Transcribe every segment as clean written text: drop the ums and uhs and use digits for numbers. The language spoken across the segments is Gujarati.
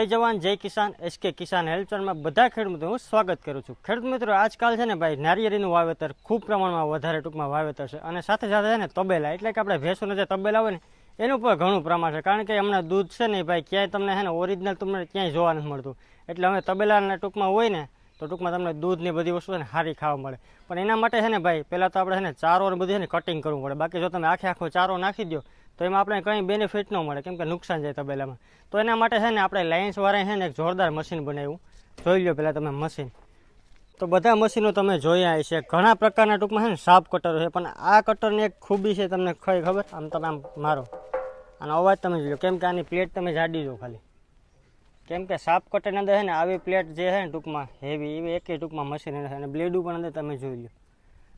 જય જવાન જય કિસાન એસકે કિસાન હેલ્પ ચેનલમાં બધા ખેડૂત મિત્રોનું સ્વાગત કરું છું। ખેડૂત મિત્રો આજકાલ છે ને ભાઈ નારિયેળીનું વાવેતર ખૂબ પ્રમાણમાં વધારે ટૂંકમાં વાવેતર છે અને સાથે સાથે છે ને તબેલા એટલે કે આપણે ભેંસોના જે તબેલા હોય ને એનું પણ ઘણું પ્રમાણ છે, કારણ કે હમણાં દૂધ છે ને ભાઈ ક્યાંય તમને છે ને ઓરિજિનલ તમને ક્યાંય જોવા નથી મળતું। એટલે અમે તબેલાના ટૂંકમાં હોય ને તો ટૂંકમાં તમને દૂધની બધી વસ્તુ છે ને સારી ખાવા મળે, પણ એના માટે છે ને ભાઈ પહેલાં તો આપણે છે ને ચારો ને બધી છે ને કટિંગ કરવું પડે। બાકી જો તમે આખો ચારો નાખી દો તો એમાં આપણે કંઈ બેનિફિટ ન મળે, કેમ કે નુકસાન જાય તબેલામાં। તો એના માટે છે ને આપણે લાયન્સવાળાએ છે ને એક જોરદાર મશીન બનાવ્યું, જોઈ લો પહેલાં તમે મશીન। તો બધા મશીનો તમે જોયા છે, ઘણા પ્રકારના ટૂંકમાં છે ને સાપ કટરો છે, પણ આ કટરની એક ખૂબી છે તમને કઈ ખબર? આમ તમે આમ મારો આનો અવાજ તમે જોયો, કેમ કે આની પ્લેટ તમે જાડી જો ખાલી, કેમ કે સાપ કટરની અંદર છે ને આવી પ્લેટ જે છે ને ટૂંકમાં હેવી એવી એકે ટૂંકમાં મશીન છે અને બ્લેડું પણ અંદર તમે જોઈ લો।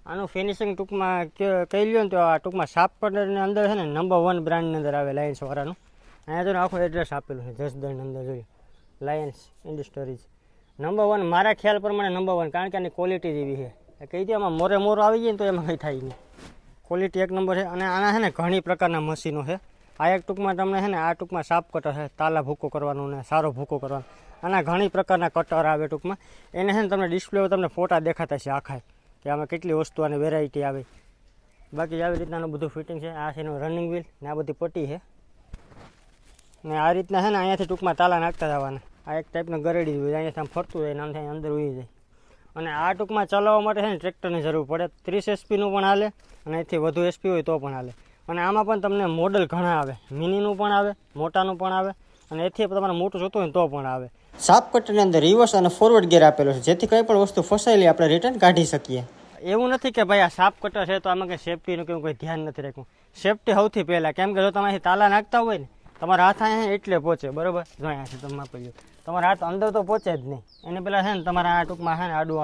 આનું ફિનિશિંગ ટૂંકમાં કહી લ્યો ને તો આ ટૂંકમાં સાપ કટરની અંદર છે ને નંબર 1 બ્રાન્ડની અંદર આવે લાયન્સવાળાનું। અહીંયા તો આખું એડ્રેસ આપેલું છે જસદણની અંદર, જોયું લાયન્સ ઇન્ડસ્ટ્રીઝ નંબર 1 મારા ખ્યાલ પ્રમાણે નંબર 1, કારણ કે આની ક્વોલિટી જેવી છે કહી દે આમાં મોરો આવી જાય ને તો એમાં કંઈ થાય નહીં, ક્વોલિટી એક નંબર છે। અને આના છે ને ઘણી પ્રકારના મશીનો છે। આ એક ટૂંકમાં તમને છે ને આ ટૂંકમાં સાપ કટર છે, તાલા ભૂકો કરવાનું ને સારો ભૂકો કરવાનો, આના ઘણી પ્રકારના કટર આવે ટૂંકમાં। એને છે ને તમને ડિસ્પ્લે તમને ફોટા દેખાતા છે આખા કે આમાં કેટલી વસ્તુ અને વેરાયટી આવે। બાકી આવી રીતનાનું બધું ફિટિંગ છે। આ છે એનું રનિંગ વ્હીલ ને આ બધી પટ્ટી છે ને આ રીતના છે ને અહીંયાથી ટૂંકમાં તાલા નાખતા જવાના। આ એક ટાઈપનું ગરેડી હોય, અહીંયાથી આમ ફરતું જાય ને આમથી અંદર ઉઈ જાય। અને આ ટૂંકમાં ચલાવવા માટે છે ને ટ્રેક્ટરની જરૂર પડે, 30 SPનું પણ હાલે અને એથી વધુ SP હોય તો પણ હાલે। અને આમાં પણ તમને મોડલ ઘણા આવે, મિનીનું પણ આવે, મોટાનું પણ આવે અને એથી તમારે મોટું જોતું હોય તો પણ આવે। સાપ કટરની અંદર રિવર્સ અને ફોરવર્ડ ગિયર આપેલો છે, જેથી કંઈ પણ વસ્તુ ફસાયેલી આપણે રિટર્ન કાઢી શકીએ। એવું નથી કે ભાઈ આ સાપ કટર છે તો આમાં કંઈ સેફટીનું કેવું કોઈ ધ્યાન નથી રાખ્યું। સેફટી સૌથી પહેલાં, કેમ કે જો તમે અહીં તાલા નાખતા હોય ને તમારા હાથ અહીંયા એટલે પહોંચે, બરાબર? જો અહીંયા છે તમે માપી લો, તમારા હાથ અંદર તો પહોંચે જ નહીં, એને પહેલાં છે ને તમારા આ ટૂંકમાં છે ને આડું